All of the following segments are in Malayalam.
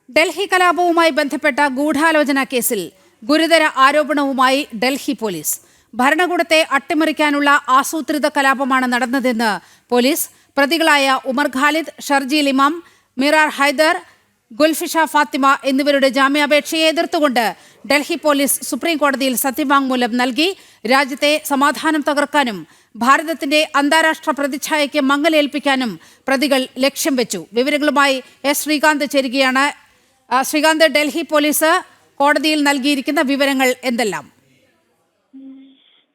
ഡൽഹി കലാപവുമായി ബന്ധപ്പെട്ട ഗൂഢാലോചന കേസിൽ ഗുരുതര ആരോപണവുമായി ഡൽഹി പോലീസ്. ഭരണകൂടത്തെ അട്ടിമറിക്കാനുള്ള ആസൂത്രിത കലാപമാണ് നടന്നതെന്ന് പോലീസ്. പ്രതികളായ ഉമർ ഖാലിദ്, ഷർജീൽ ഇമാം, മിറാർ ഹൈദർ, ഗുൽഫിഷ ഫാത്തിമ എന്നിവരുടെ ജാമ്യാപേക്ഷയെ എതിർത്തുകൊണ്ട് ഡൽഹി പോലീസ് സുപ്രീം കോടതിയിൽ സത്യവാങ്മൂലം നൽകി. രാജ്യത്തെ സമാധാനം തകർക്കാനും ഭാരതത്തിന്റെ അന്താരാഷ്ട്ര പ്രതിച്ഛായയ്ക്ക് മങ്ങലേൽപ്പിക്കാനും പ്രതികൾ ലക്ഷ്യം വെച്ചു. വിവരങ്ങളുമായി എസ് ശ്രീകാന്ത് ചേരുകയാണ്. ശ്രീകാന്ത്, ഡൽഹി പോലീസ് കോടതിയിൽ നൽകിയിരിക്കുന്ന വിവരങ്ങൾ എന്തെല്ലാം?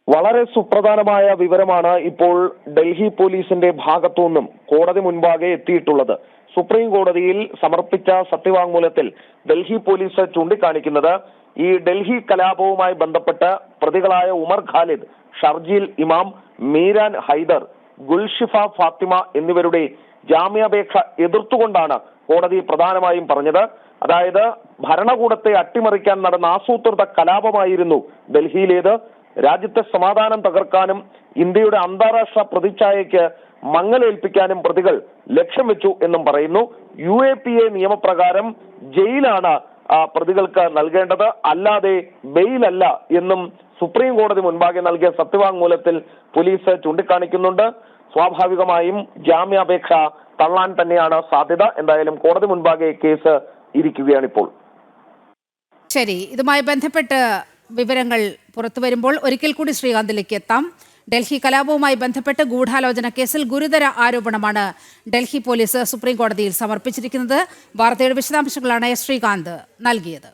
വളരെ സുപ്രധാനമായ വിവരമാണ് ഇപ്പോൾ ഡൽഹി പോലീസിന്റെ ഭാഗത്തുനിന്നും കോടതി മുൻപാകെ എത്തിയിട്ടുള്ളത്. സുപ്രീം കോടതിയിൽ സമർപ്പിച്ച സത്യവാങ്മൂലത്തിൽ ഡൽഹി പോലീസ് ചൂണ്ടിക്കാണിക്കുന്നത് ഈ ഡൽഹി കലാപവുമായി ബന്ധപ്പെട്ട് പ്രതികളായ ഉമർ ഖാലിദ്, ഷർജീൽ ഇമാം, മീരാൻ ഹൈദർ, ഗുൽഷിഫ ഫാത്തിമ എന്നിവരുടെ ജാമ്യാപേക്ഷ എതിർത്തുകൊണ്ടാണ് കോടതി പ്രധാനമായും പറഞ്ഞത്. അതായത് ഭരണകൂടത്തെ അട്ടിമറിക്കാൻ നടന്ന ആസൂത്രിത കലാപമായിരുന്നു ഡൽഹിയിലേത്. രാജ്യത്തെ സമാധാനം തകർക്കാനും ഇന്ത്യയുടെ അന്താരാഷ്ട്ര പ്രതിച്ഛായയ്ക്ക് മങ്ങലേൽപ്പിക്കാനും പ്രതികൾ ലക്ഷ്യം വെച്ചു എന്നും പറയുന്നു. UAPA നിയമപ്രകാരം ജയിലാണ് പ്രതികൾക്ക് നൽകേണ്ടത്, അല്ലാതെ ബെയിലല്ല എന്നും സുപ്രീം കോടതി മുൻപാകെ നൽകിയ സത്യവാങ്മൂലത്തിൽ പോലീസ് ചൂണ്ടിക്കാണിക്കുന്നുണ്ട്. സ്വാഭാവികമായും ജാമ്യാപേക്ഷ തള്ളാൻ തന്നെയാണ് സാധ്യത. എന്തായാലും കോടതി മുൻപാകെ കേസ് ഇരിക്കുകയാണിപ്പോൾ. ശരി, ഇതുമായി ബന്ധപ്പെട്ട് വിവരങ്ങൾ പുറത്തു വരുമ്പോൾ ഒരിക്കൽ കൂടി ശ്രീകാന്തിലേക്ക് എത്താം. ഡൽഹി കലാപവുമായി ബന്ധപ്പെട്ട് ഗൂഢാലോചന കേസിൽ ഗുരുതര ആരോപണമാണ് ഡൽഹി പോലീസ് സുപ്രീം കോടതിയിൽ സമർപ്പിച്ചിരിക്കുന്നത്. വാർത്തയുടെ വിശദാംശങ്ങളാണ് ശ്രീകാന്ത് നൽകിയത്.